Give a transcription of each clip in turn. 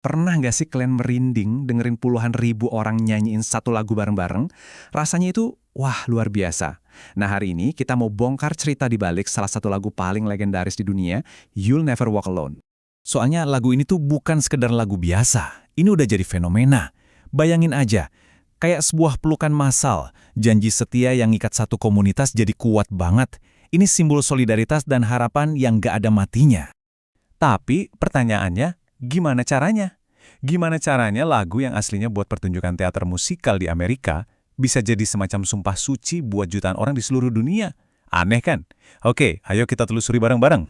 Pernah nggak sih kalian merinding dengerin puluhan ribu orang nyanyiin satu lagu bareng-bareng? Rasanya itu, wah luar biasa. Nah hari ini kita mau bongkar cerita di balik salah satu lagu paling legendaris di dunia, You'll Never Walk Alone. Soalnya lagu ini tuh bukan sekedar lagu biasa, ini udah jadi fenomena. Bayangin aja, kayak sebuah pelukan massal, janji setia yang ngikat satu komunitas jadi kuat banget. Ini simbol solidaritas dan harapan yang nggak ada matinya. Tapi pertanyaannya, gimana caranya? Gimana caranya lagu yang aslinya buat pertunjukan teater musikal di Amerika bisa jadi semacam sumpah suci buat jutaan orang di seluruh dunia? Aneh kan? Oke, ayo kita telusuri bareng-bareng.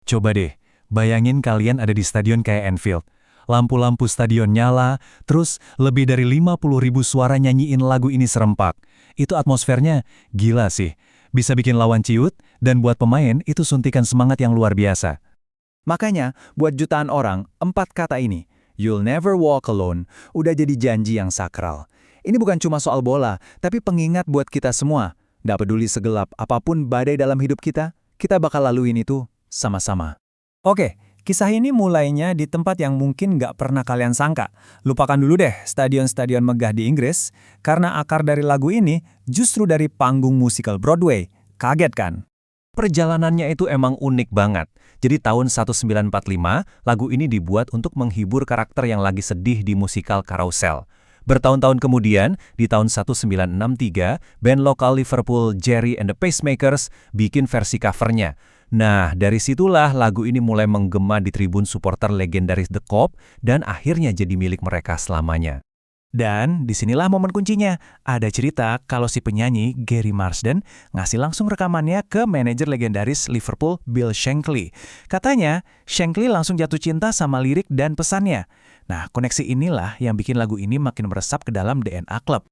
Coba deh, bayangin kalian ada di stadion kayak Anfield. Lampu-lampu stadion nyala, terus lebih dari 50.000 suara nyanyiin lagu ini serempak. Itu atmosfernya gila sih. Bisa bikin lawan ciut, dan buat pemain itu suntikan semangat yang luar biasa. Makanya, buat jutaan orang, 4 kata ini, You'll Never Walk Alone, udah jadi janji yang sakral. Ini bukan cuma soal bola, tapi pengingat buat kita semua. Nggak peduli segelap apapun badai dalam hidup kita bakal laluin itu sama-sama. Oke, kisah ini mulainya di tempat yang mungkin nggak pernah kalian sangka. Lupakan dulu deh stadion-stadion megah di Inggris, karena akar dari lagu ini justru dari panggung musikal Broadway. Kaget kan? Perjalanannya itu emang unik banget. Jadi tahun 1945, lagu ini dibuat untuk menghibur karakter yang lagi sedih di musikal Carousel. Bertahun-tahun kemudian, di tahun 1963, band lokal Liverpool Jerry and the Pacemakers bikin versi covernya. Nah, dari situlah lagu ini mulai menggema di tribun supporter legendaris The Cop dan akhirnya jadi milik mereka selamanya. Dan disinilah momen kuncinya. Ada cerita kalau si penyanyi Gary Marsden ngasih langsung rekamannya ke manajer legendaris Liverpool Bill Shankly. Katanya, Shankly langsung jatuh cinta sama lirik dan pesannya. Nah, koneksi inilah yang bikin lagu ini makin meresap ke dalam DNA klub.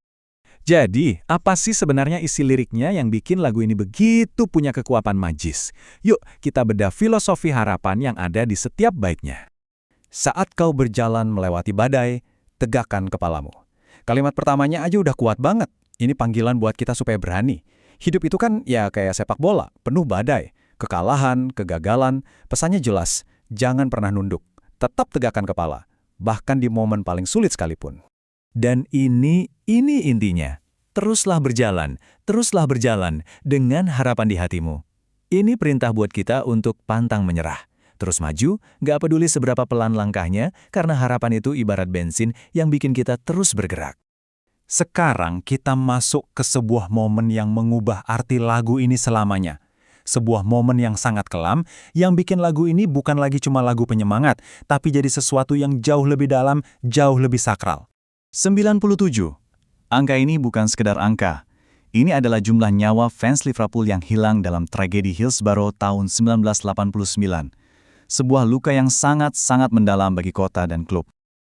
Jadi, apa sih sebenarnya isi liriknya yang bikin lagu ini begitu punya kekuatan magis? Yuk, kita bedah filosofi harapan yang ada di setiap baitnya. Saat kau berjalan melewati badai, tegakkan kepalamu. Kalimat pertamanya aja udah kuat banget. Ini panggilan buat kita supaya berani. Hidup itu kan ya kayak sepak bola, penuh badai. Kekalahan, kegagalan, pesannya jelas. Jangan pernah nunduk. Tetap tegakkan kepala. Bahkan di momen paling sulit sekalipun. Dan ini intinya. Teruslah berjalan dengan harapan di hatimu. Ini perintah buat kita untuk pantang menyerah. Terus maju, nggak peduli seberapa pelan langkahnya, karena harapan itu ibarat bensin yang bikin kita terus bergerak. Sekarang kita masuk ke sebuah momen yang mengubah arti lagu ini selamanya. Sebuah momen yang sangat kelam, yang bikin lagu ini bukan lagi cuma lagu penyemangat, tapi jadi sesuatu yang jauh lebih dalam, jauh lebih sakral. 97. Angka ini bukan sekedar angka. Ini adalah jumlah nyawa fans Liverpool yang hilang dalam tragedi Hillsborough tahun 1989. Sebuah luka yang sangat-sangat mendalam bagi kota dan klub.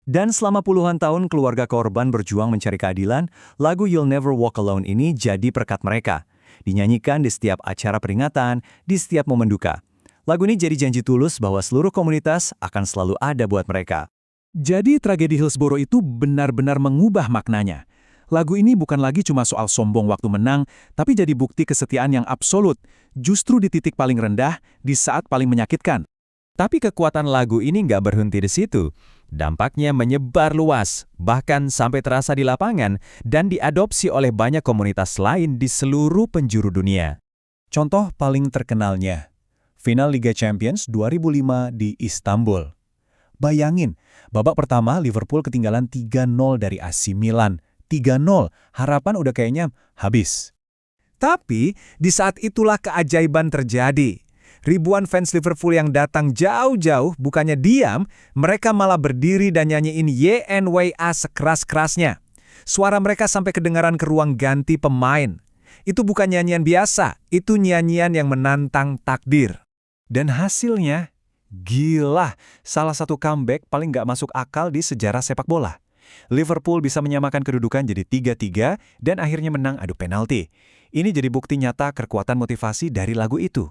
Dan selama puluhan tahun keluarga korban berjuang mencari keadilan, lagu You'll Never Walk Alone ini jadi perekat mereka. Dinyanyikan di setiap acara peringatan, di setiap momen duka. Lagu ini jadi janji tulus bahwa seluruh komunitas akan selalu ada buat mereka. Jadi tragedi Hillsborough itu benar-benar mengubah maknanya. Lagu ini bukan lagi cuma soal sombong waktu menang, tapi jadi bukti kesetiaan yang absolut, justru di titik paling rendah, di saat paling menyakitkan. Tapi kekuatan lagu ini nggak berhenti di situ. Dampaknya menyebar luas, bahkan sampai terasa di lapangan dan diadopsi oleh banyak komunitas lain di seluruh penjuru dunia. Contoh paling terkenalnya, final Liga Champions 2005 di Istanbul. Bayangin, babak pertama Liverpool ketinggalan 3-0 dari AC Milan. 3-0, harapan udah kayaknya habis. Tapi di saat itulah keajaiban terjadi. Ribuan fans Liverpool yang datang jauh-jauh bukannya diam, mereka malah berdiri dan nyanyiin YNWA sekeras-kerasnya. Suara mereka sampai kedengaran ke ruang ganti pemain. Itu bukan nyanyian biasa, itu nyanyian yang menantang takdir. Dan hasilnya, gila, salah satu comeback paling nggak masuk akal di sejarah sepak bola. Liverpool bisa menyamakan kedudukan jadi 3-3 dan akhirnya menang adu penalti. Ini jadi bukti nyata kekuatan motivasi dari lagu itu.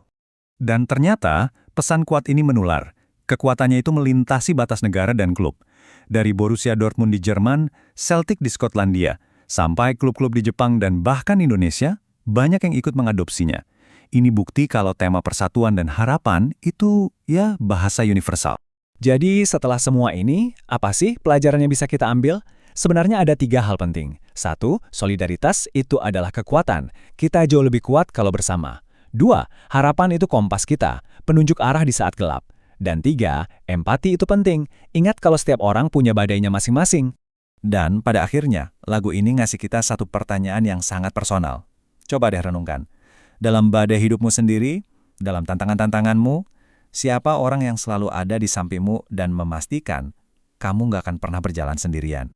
Dan ternyata, pesan kuat ini menular. Kekuatannya itu melintasi batas negara dan klub. Dari Borussia Dortmund di Jerman, Celtic di Skotlandia, sampai klub-klub di Jepang dan bahkan Indonesia, banyak yang ikut mengadopsinya. Ini bukti kalau tema persatuan dan harapan itu ya bahasa universal. Jadi setelah semua ini, apa sih pelajaran yang bisa kita ambil? Sebenarnya ada 3 hal penting. 1. Solidaritas itu adalah kekuatan. Kita jauh lebih kuat kalau bersama. 2. Harapan itu kompas kita, penunjuk arah di saat gelap. Dan 3. Empati itu penting. Ingat kalau setiap orang punya badainya masing-masing. Dan pada akhirnya, lagu ini ngasih kita satu pertanyaan yang sangat personal. Coba deh renungkan. Dalam badai hidupmu sendiri, dalam tantangan-tantanganmu, siapa orang yang selalu ada di sampingmu dan memastikan kamu nggak akan pernah berjalan sendirian?